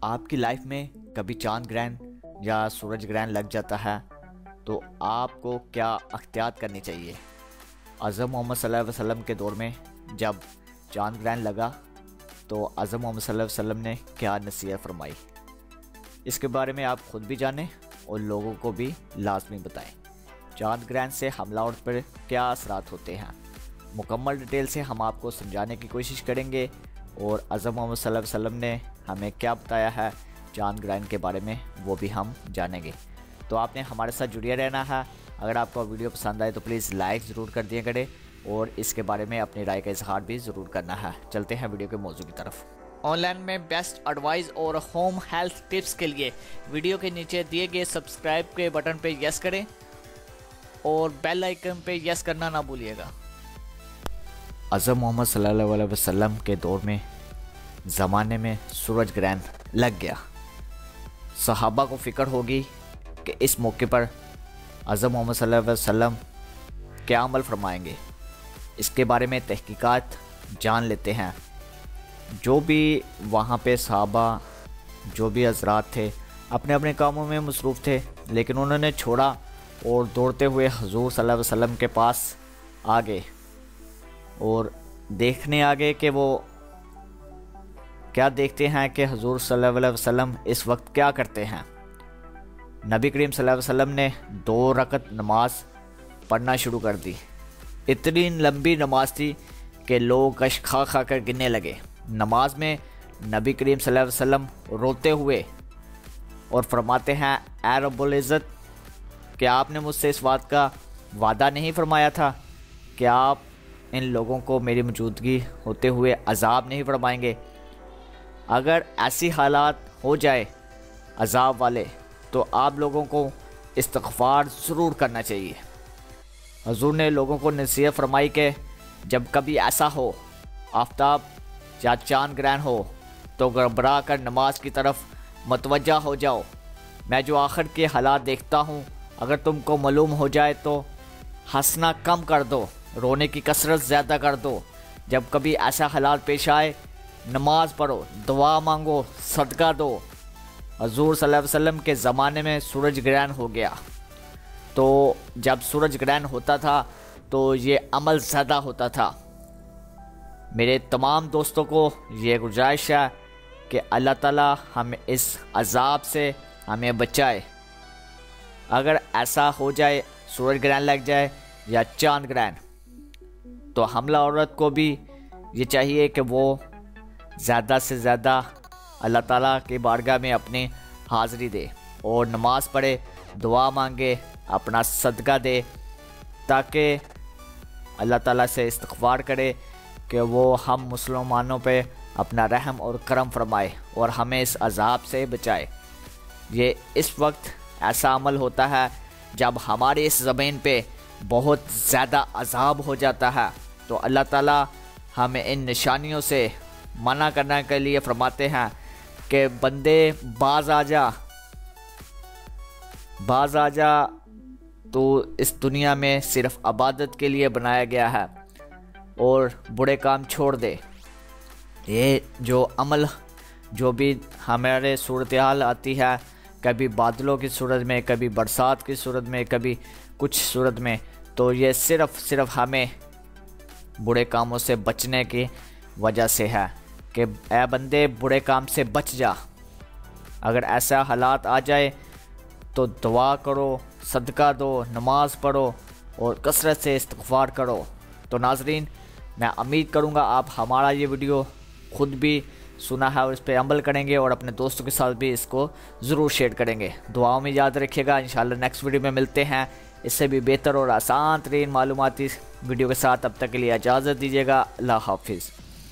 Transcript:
आपकी लाइफ में कभी चांद ग्रहण या सूरज ग्रहण लग जाता है तो आपको क्या एहतियात करनी चाहिए। आज़म मोहम्मद सल्लल्लाहु अलैहि वसल्लम के दौर में जब चांद ग्रहण लगा तो आज़म मोहम्मद सल्लल्लाहु अलैहि वसल्लम ने क्या नसीहत फरमाई, इसके बारे में आप ख़ुद भी जानें और लोगों को भी लाजमी बताएं। चांद ग्रहण से हमलावर पर क्या असरात होते हैं, मुकम्मल डिटेल से हम आपको समझाने की कोशिश करेंगे और आज़म मोहम्मद सल्लल्लाहु अलैहि वसल्लम ने हमें क्या बताया है चांद ग्रहण के बारे में वो भी हम जानेंगे। तो आपने हमारे साथ जुड़े रहना है। अगर आपको वीडियो पसंद आए तो प्लीज़ लाइक ज़रूर कर दिया करें और इसके बारे में अपनी राय का इजहार भी ज़रूर करना है। चलते हैं वीडियो के मौजू की तरफ। ऑनलाइन में बेस्ट एडवाइस और होम हेल्थ टिप्स के लिए वीडियो के नीचे दिए गए सब्सक्राइब के बटन पे यस करें और बेल आइकन पे यस करना ना भूलिएगा। आज़म मोहम्मद सल्लल्लाहु अलैहि वसल्लम के दौर में ज़माने में सूरज ग्रहण लग गया। सहाबा को फ़िक्र होगी कि इस मौके पर आज़म मोहम्मद सल्लल्लाहु अलैहि वसल्लम क्या अमल फरमाएंगे। इसके बारे में तहकीकात जान लेते हैं। जो भी वहाँ पे सहाबा जो भी हज़रात थे अपने अपने कामों में मसरूफ़ थे, लेकिन उन्होंने छोड़ा और दौड़ते हुए हुज़ूर सल्लल्लाहु अलैहि वसल्लम के पास आ गए और देखने आ गए कि वो क्या देखते हैं कि हुज़ूर सल्लल्लाहु अलैहि वसल्लम इस वक्त क्या करते हैं। नबी करीम सल्लल्लाहु अलैहि वसल्लम ने 2 रकत नमाज पढ़ना शुरू कर दी। इतनी लंबी नमाज थी कि लोग कश खा खा कर गिनने लगे। नमाज में नबी करीम सल्लल्लाहु अलैहि वसल्लम रोते हुए और फरमाते हैं, ऐ रब्बुल इज़्ज़त, क्या आपने मुझसे इस बात का वादा नहीं फरमाया था कि आप इन लोगों को मेरी मौजूदगी होते हुए अजाब नहीं फरमाएंगे। अगर ऐसी हालात हो जाए अजाब वाले तो आप लोगों को इस्तिग़फ़ार ज़रूर करना चाहिए। हुज़ूर ने लोगों को नसीहत फरमाई कि जब कभी ऐसा हो, आफ़ताब या चांद ग्रहण हो, तो घबरा कर नमाज की तरफ मतवज्जा हो जाओ। मैं जो आखिर के हालात देखता हूँ, अगर तुमको मालूम हो जाए तो हंसना कम कर दो, रोने की कसरत ज़्यादा कर दो। जब कभी ऐसा हालात पेश आए, नमाज पढ़ो, दुआ मांगो, सदका दो। हुज़ूर सल्लल्लाहु अलैहि वसल्लम के ज़माने में सूरज ग्रहण हो गया, तो जब सूरज ग्रहण होता था तो ये अमल ज़्यादा होता था। मेरे तमाम दोस्तों को ये गुजारिश है कि अल्लाह ताला हमें इस अज़ाब से हमें बचाए। अगर ऐसा हो जाए, सूरज ग्रहण लग जाए या चांद ग्रहण, तो हमला औरत को भी ये चाहिए कि वो ज़्यादा से ज़्यादा अल्लाह ताला की बारगाह में अपनी हाज़िरी दे और नमाज़ पढ़े, दुआ मांगे, अपना सदका दे, ताकि अल्लाह ताला से इस्तिग़फ़ार करे कि वो हम मुसलमानों पे अपना रहम और करम फरमाए और हमें इस अज़ाब से बचाए। ये इस वक्त ऐसा अमल होता है जब हमारी इस ज़मीन पे बहुत ज़्यादा अज़ाब हो जाता है, तो अल्लाह ताला हमें इन निशानियों से मना करने के लिए फरमाते हैं कि बंदे बाज़ आ जा, तो इस दुनिया में सिर्फ़ इबादत के लिए बनाया गया है और बुरे काम छोड़ दे। ये जो अमल जो भी हमारे सूरत हाल आती है, कभी बादलों की सूरत में, कभी बरसात की सूरत में, कभी कुछ सूरत में, तो ये सिर्फ़ हमें बुरे कामों से बचने की वजह से है कि ऐ बंदे बुरे काम से बच जा। अगर ऐसा हालात आ जाए तो दुआ करो, सदका दो, नमाज़ पढ़ो और कसरत से इस्तिग़फ़ार करो। तो नाज़रीन, मैं उम्मीद करूँगा आप हमारा ये वीडियो ख़ुद भी सुना है और इस पर अमल करेंगे और अपने दोस्तों के साथ भी इसको ज़रूर शेयर करेंगे। दुआओं में याद रखिएगा। इंशाल्लाह नेक्स्ट वीडियो में मिलते हैं इससे भी बेहतर और आसान तरीन मालूमाती वीडियो के साथ। अब तक के लिए इजाज़त दीजिएगा। अल्लाह हाफ़िज़।